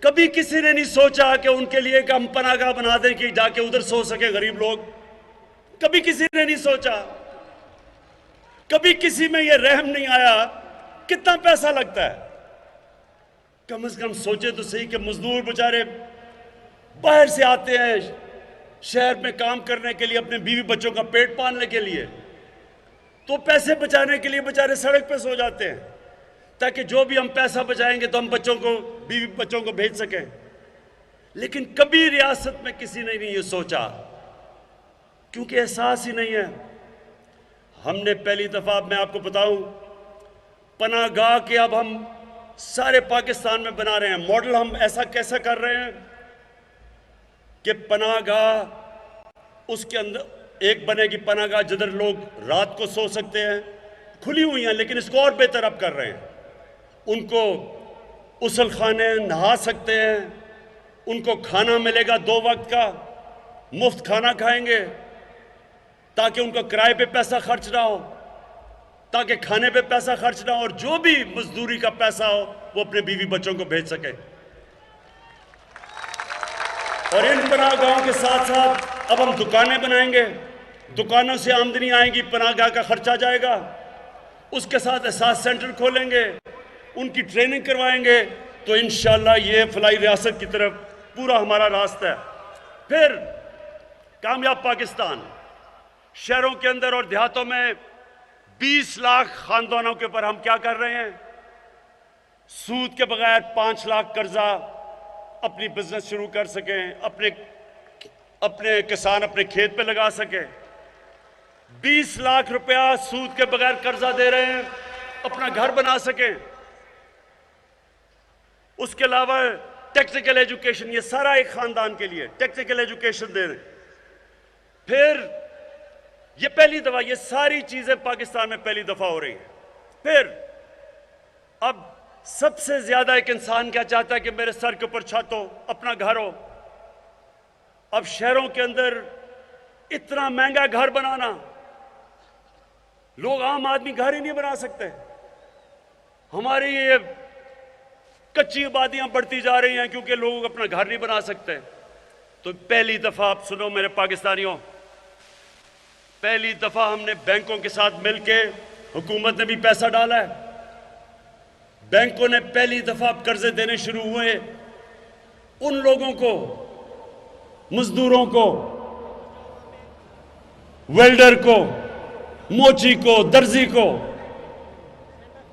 कभी किसी ने नहीं सोचा कि उनके लिए एक हम पनाहगाह बना दें कि जाके उधर सो सके गरीब लोग। कभी किसी ने नहीं सोचा, कभी किसी में यह रहम नहीं आया कितना पैसा लगता है। कम से कम सोचे तो सही कि मजदूर बेचारे बाहर से आते हैं शहर में काम करने के लिए, अपने बीवी बच्चों का पेट पालने के लिए, तो पैसे बचाने के लिए बेचारे सड़क पे सो जाते हैं ताकि जो भी हम पैसा बचाएंगे तो हम बच्चों को, बीवी बच्चों को भेज सकें। लेकिन कभी रियासत में किसी ने नहीं ये सोचा, क्योंकि एहसास ही नहीं है। हमने पहली दफा, मैं आपको बताऊं, पनाहगाह के अब हम सारे पाकिस्तान में बना रहे हैं मॉडल। हम ऐसा कैसा कर रहे हैं कि पनाहगाह, उसके अंदर एक बनेगी पनाहगाह जिधर लोग रात को सो सकते हैं, खुली हुई हैं, लेकिन इसको और बेहतर अब कर रहे हैं। उनको उसल खाने, नहा सकते हैं, उनको खाना मिलेगा 2 वक्त का, मुफ्त खाना खाएंगे ताकि उनको किराए पे पैसा खर्च ना हो, ताकि खाने पे पैसा खर्च ना हो, और जो भी मजदूरी का पैसा हो वो अपने बीवी बच्चों को भेज सके। और इन पनाहगाहों के साथ साथ अब हम दुकानें बनाएंगे, दुकानों से आमदनी आएगी, पनाहगाह का खर्चा जाएगा। उसके साथ एहसास सेंटर खोलेंगे, उनकी ट्रेनिंग करवाएंगे, तो इंशाअल्लाह ये फलाई रियासत की तरफ पूरा हमारा रास्ता है। फिर कामयाब पाकिस्तान, शहरों के अंदर और देहातों में 20 लाख खानदानों के ऊपर हम क्या कर रहे हैं, सूद के बगैर 5 लाख कर्जा, अपनी बिजनेस शुरू कर सकें, अपने किसान अपने खेत पे लगा सके। 20 लाख रुपया सूद के बगैर कर्जा दे रहे हैं, अपना घर बना सकें। उसके अलावा टेक्निकल एजुकेशन, ये सारा एक खानदान के लिए टेक्निकल एजुकेशन दे रहे हैं। फिर ये पहली दफा, ये सारी चीजें पाकिस्तान में पहली दफा हो रही है। फिर अब सबसे ज्यादा एक इंसान क्या चाहता है कि मेरे सर के ऊपर छत हो, अपना घर हो। अब शहरों के अंदर इतना महंगा घर बनाना, लोग, आम आदमी घर ही नहीं बना सकते। हमारी ये कच्ची आबादियां बढ़ती जा रही हैं क्योंकि लोग अपना घर नहीं बना सकते। तो पहली दफा, आप सुनो मेरे पाकिस्तानियों, पहली दफा हमने बैंकों के साथ मिलके, हुकूमत ने भी पैसा डाला है, बैंकों ने पहली दफा कर्जे देने शुरू हुए उन लोगों को, मजदूरों को, वेल्डर को, मोची को, दर्जी को।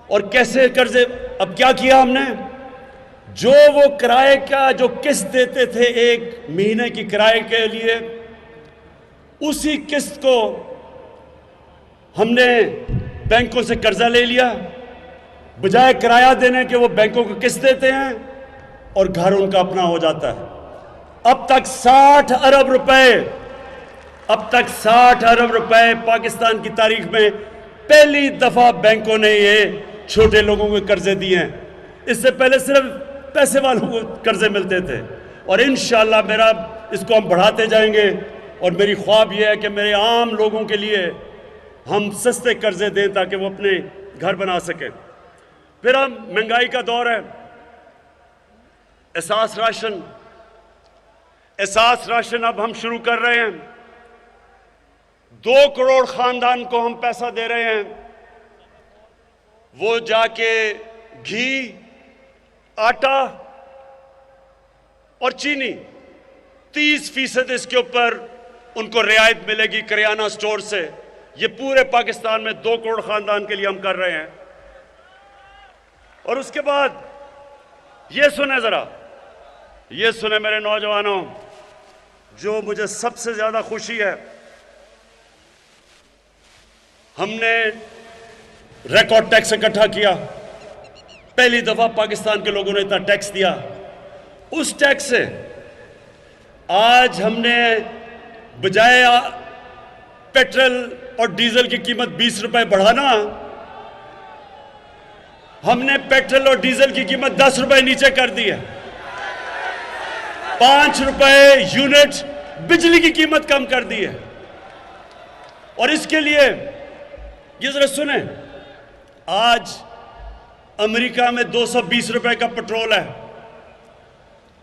और कैसे कर्जे, अब क्या किया हमने, जो वो किराए का जो किस्त देते थे 1 महीने की किराए के लिए, उसी किस्त को हमने बैंकों से कर्जा ले लिया। बजाय किराया देने के वो बैंकों को किस्त देते हैं और घर उनका अपना हो जाता है। अब तक 60 अरब रुपए, अब तक 60 अरब रुपए पाकिस्तान की तारीख में पहली दफा बैंकों ने ये छोटे लोगों को कर्जे दिए हैं। इससे पहले सिर्फ पैसे वालों को कर्जे मिलते थे। और इंशाअल्लाह मेरा, इसको हम बढ़ाते जाएंगे, और मेरी ख्वाब यह है कि मेरे आम लोगों के लिए हम सस्ते कर्जे दें ताकि वो अपने घर बना सकें। फिर हम, महंगाई का दौर है, एहसास राशन, एहसास राशन अब हम शुरू कर रहे हैं। 2 करोड़ खानदान को हम पैसा दे रहे हैं, वो जाके घी, आटा और चीनी 30% इसके ऊपर उनको रियायत मिलेगी करियाना स्टोर से। ये पूरे पाकिस्तान में 2 करोड़ खानदान के लिए हम कर रहे हैं। और उसके बाद ये सुने, जरा ये सुने मेरे नौजवानों, जो मुझे सबसे ज्यादा खुशी है, हमने रिकॉर्ड टैक्स इकट्ठा किया। पहली दफा पाकिस्तान के लोगों ने इतना टैक्स दिया। उस टैक्स से आज हमने, बजाय पेट्रोल और डीजल की कीमत 20 रुपए बढ़ाना, हमने पेट्रोल और डीजल की कीमत 10 रुपए नीचे कर दी है। 5 रुपए यूनिट बिजली की कीमत कम कर दी है। और इसके लिए ये जरा सुने, आज अमेरिका में 220 रुपए का पेट्रोल है,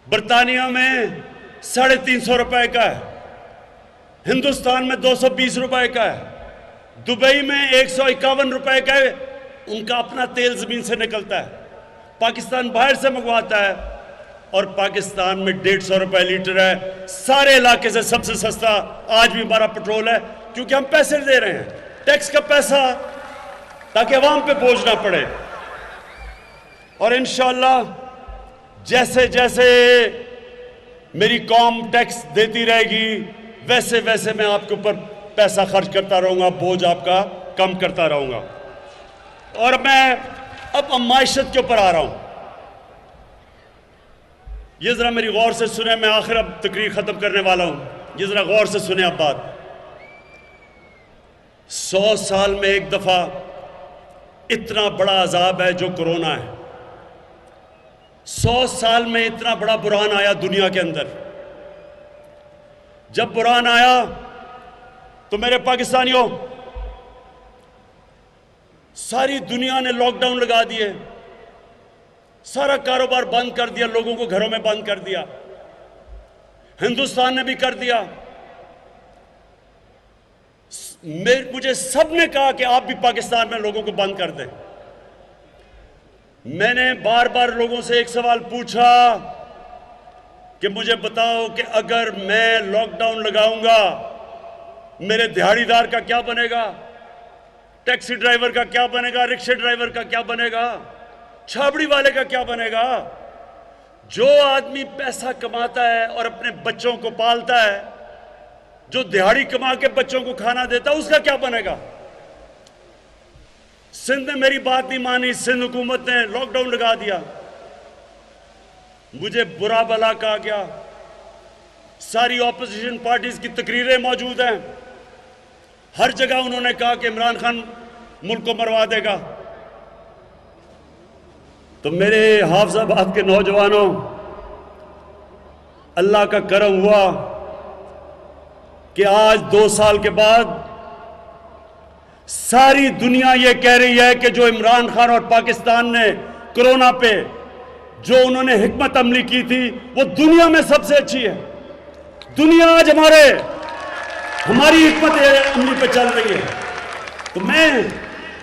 बर्तानिया में 350 रुपए का है, हिंदुस्तान में 220 रुपए का है, दुबई में 151 रुपए का है। उनका अपना तेल जमीन से निकलता है, पाकिस्तान बाहर से मंगवाता है और पाकिस्तान में 150 रुपए लीटर है। सारे इलाके से सबसे सस्ता आज भी हमारा पेट्रोल है, क्योंकि हम पैसे दे रहे हैं, टैक्स का पैसा, ताकि अवाम पे बोझ ना पड़े। और इंशाअल्लाह जैसे जैसे मेरी कौम टैक्स देती रहेगी, वैसे वैसे मैं आपके ऊपर पैसा खर्च करता रहूंगा, बोझ आपका कम करता रहूंगा। और मैं अब मायशत के ऊपर आ रहा हूं। ये जरा मेरी गौर से सुने, मैं आखिर अब तकरीर खत्म करने वाला हूं। ये जरा गौर से सुने अब बात। 100 साल में एक दफा इतना बड़ा अजाब है जो कोरोना है। 100 साल में इतना बड़ा बुरहान आया दुनिया के अंदर। जब बुरहान आया तो मेरे पाकिस्तानियों, सारी दुनिया ने लॉकडाउन लगा दिए, सारा कारोबार बंद कर दिया, लोगों को घरों में बंद कर दिया। हिंदुस्तान ने भी कर दिया। मुझे सबने कहा कि आप भी पाकिस्तान में लोगों को बंद कर दें। मैंने बार बार लोगों से एक सवाल पूछा कि मुझे बताओ कि अगर मैं लॉकडाउन लगाऊंगा, मेरे दिहाड़ीदार का क्या बनेगा, टैक्सी ड्राइवर का क्या बनेगा, रिक्शा ड्राइवर का क्या बनेगा, छाबड़ी वाले का क्या बनेगा। जो आदमी पैसा कमाता है और अपने बच्चों को पालता है, जो दिहाड़ी कमा के बच्चों को खाना देता है, उसका क्या बनेगा। सिंध ने मेरी बात नहीं मानी, सिंध हुकूमत ने लॉकडाउन लगा दिया। मुझे बुरा भला कहा गया। सारी ऑपोजिशन पार्टीज की तकरीरें मौजूद हैं, हर जगह उन्होंने कहा कि इमरान खान मुल्क को मरवा देगा। तो मेरे हाफिजाबाद के नौजवानों, अल्लाह का करम हुआ कि आज 2 साल के बाद सारी दुनिया ये कह रही है कि जो इमरान खान और पाकिस्तान ने कोरोना पे जो उन्होंने हिकमत अमली की थी, वो दुनिया में सबसे अच्छी है। दुनिया आज हमारी हिकमत अमली पे चल रही है। तो मैं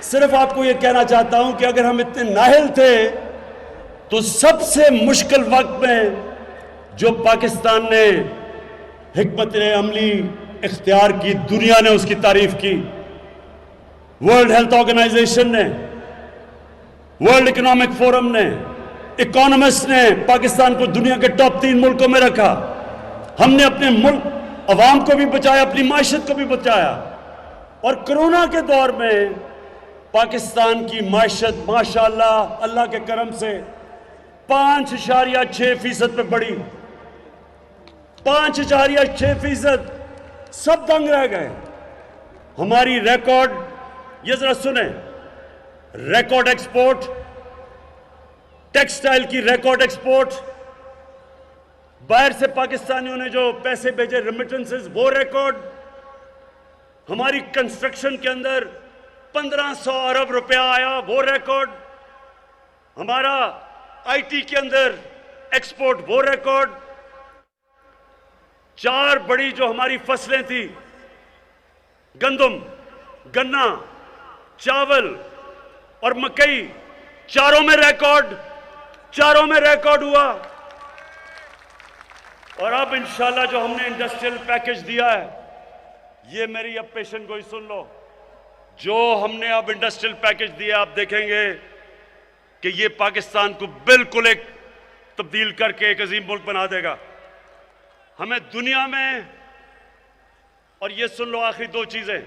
सिर्फ आपको ये कहना चाहता हूं कि अगर हम इतने नाहिल थे, तो सबसे मुश्किल वक्त में जो पाकिस्तान ने हिकमत अमली इख्तियार की, दुनिया ने उसकी तारीफ की। वर्ल्ड हेल्थ ऑर्गेनाइजेशन ने, वर्ल्ड इकोनॉमिक फोरम ने, इकोनॉमिस्ट ने पाकिस्तान को दुनिया के टॉप 3 मुल्कों में रखा। हमने अपने मुल्क अवाम को भी बचाया, अपनी माशत को भी बचाया। और कोरोना के दौर में पाकिस्तान की माशत माशाअल्लाह अल्लाह के करम से 5.6% पे बढ़ी। 5.6%। सब दंग रह गए। हमारी रिकॉर्ड, ये जरा सुने, रिकॉर्ड एक्सपोर्ट, टेक्सटाइल की रिकॉर्ड एक्सपोर्ट, बाहर से पाकिस्तानियों ने जो पैसे भेजे रेमिटेंसेस, वो रिकॉर्ड। हमारी कंस्ट्रक्शन के अंदर 1500 अरब रुपया आया, वो रिकॉर्ड। हमारा आईटी के अंदर एक्सपोर्ट, वो रिकॉर्ड। 4 बड़ी जो हमारी फसलें थी, गंदम, गन्ना, चावल और मकई, चारों में रिकॉर्ड हुआ। और अब इंशाल्लाह जो हमने इंडस्ट्रियल पैकेज दिया है, ये मेरी अब पेशन गोई सुन लो, जो हमने अब इंडस्ट्रियल पैकेज दिया, आप देखेंगे कि ये पाकिस्तान को बिल्कुल एक तब्दील करके एक अजीम मुल्क बना देगा। हमें दुनिया में, और ये सुन लो आखिरी 2 चीजें,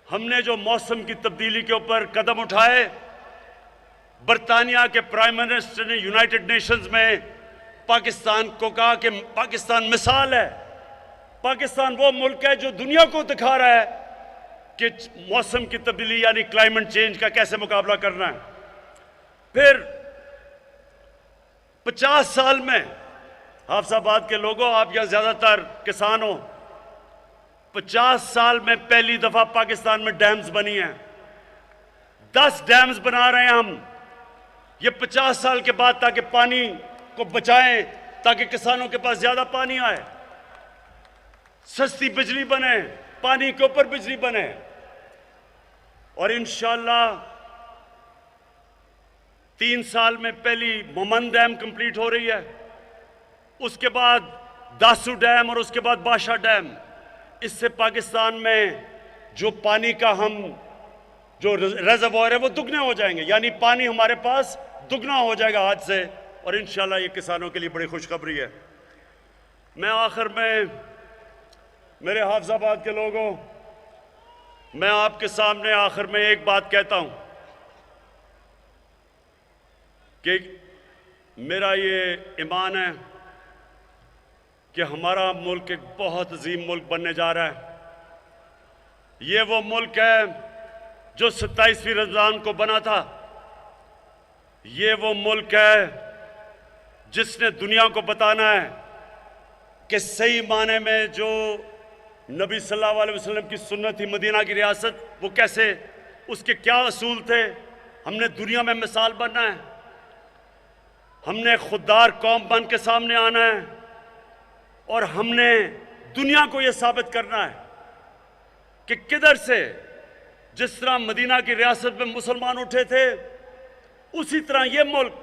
हमने जो मौसम की तब्दीली के ऊपर कदम उठाए, बरतानिया के प्राइम मिनिस्टर ने यूनाइटेड नेशंस में पाकिस्तान को कहा कि पाकिस्तान मिसाल है। पाकिस्तान वो मुल्क है जो दुनिया को दिखा रहा है कि मौसम की तब्दीली यानी क्लाइमेट चेंज का कैसे मुकाबला करना है। फिर 50 साल में, हाफिजाबाद के लोगों, आप यहां ज्यादातर किसान हो, 50 साल में पहली दफा पाकिस्तान में डैम्स बनी हैं। 10 डैम्स बना रहे हैं हम, ये 50 साल के बाद, ताकि पानी को बचाएं, ताकि किसानों के पास ज्यादा पानी आए, सस्ती बिजली बने, पानी के ऊपर बिजली बने। और इंशाअल्लाह 3 साल में पहली मोमन डैम कंप्लीट हो रही है, उसके बाद दासू डैम और उसके बाद बादशाह डैम। इससे पाकिस्तान में जो पानी का हम जो रिजर्वॉयर है वो दुगने हो जाएंगे, यानी पानी हमारे पास दुगना हो जाएगा आज से। और इंशाल्लाह ये किसानों के लिए बड़ी खुशखबरी है। मैं आखिर में, मेरे हाफिजाबाद के लोगों, मैं आपके सामने आखिर में एक बात कहता हूं कि मेरा ये ईमान है कि हमारा मुल्क एक बहुत अजीम मुल्क बनने जा रहा है। ये वो मुल्क है जो 27वीं रमजान को बना था। ये वो मुल्क है जिसने दुनिया को बताना है कि सही माने में जो नबी सल्लल्लाहु अलैहि वसल्लम की सुन्नत थी, मदीना की रियासत, वो कैसे, उसके क्या असूल थे। हमने दुनिया में मिसाल बनना है, हमने खुददार कौम बन के सामने आना है और हमने दुनिया को यह साबित करना है कि किधर से, जिस तरह मदीना की रियासत में मुसलमान उठे थे, उसी तरह यह मुल्क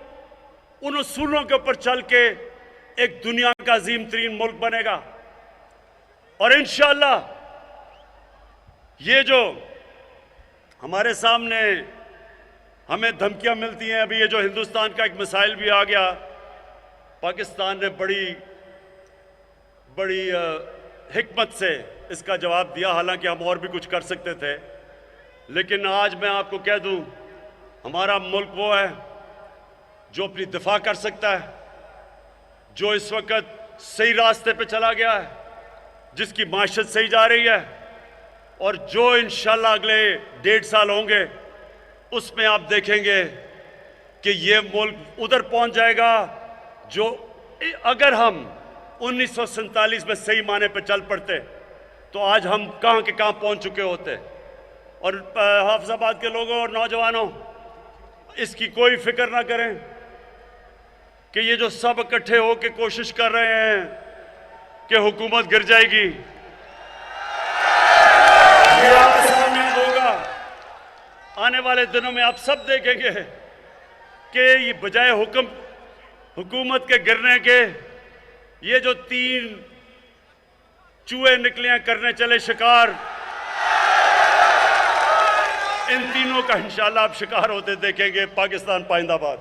उन उसूलों के ऊपर चल के एक दुनिया का अजीम तरीन मुल्क बनेगा। और इंशाअल्लाह ये जो हमारे सामने हमें धमकियां मिलती हैं, अभी ये जो हिंदुस्तान का एक मिसाइल भी आ गया, पाकिस्तान ने बड़ी हिकमत से इसका जवाब दिया। हालांकि हम और भी कुछ कर सकते थे, लेकिन आज मैं आपको कह दूं, हमारा मुल्क वो है जो अपनी दिफा कर सकता है, जो इस वक्त सही रास्ते पे चला गया है, जिसकी माशत सही जा रही है, और जो इंशाल्लाह अगले 1.5 साल होंगे उसमें आप देखेंगे कि ये मुल्क उधर पहुंच जाएगा जो, अगर हम 1947 में सही माने पे चल पड़ते तो आज हम कहां के कहां पहुंच चुके होते। और हाफिजाबाद के लोगों और नौजवानों, इसकी कोई फिक्र ना करें कि ये जो सब इकट्ठे होकर कोशिश कर रहे हैं कि हुकूमत गिर जाएगी, ये आपके सामने होगा। आने वाले दिनों में आप सब देखेंगे कि ये बजाय हुकूमत के गिरने के, ये जो 3 चूहे निकले करने चले शिकार, इन तीनों का इंशाल्लाह आप शिकार होते देखेंगे। पाकिस्तान पाइंदाबाद।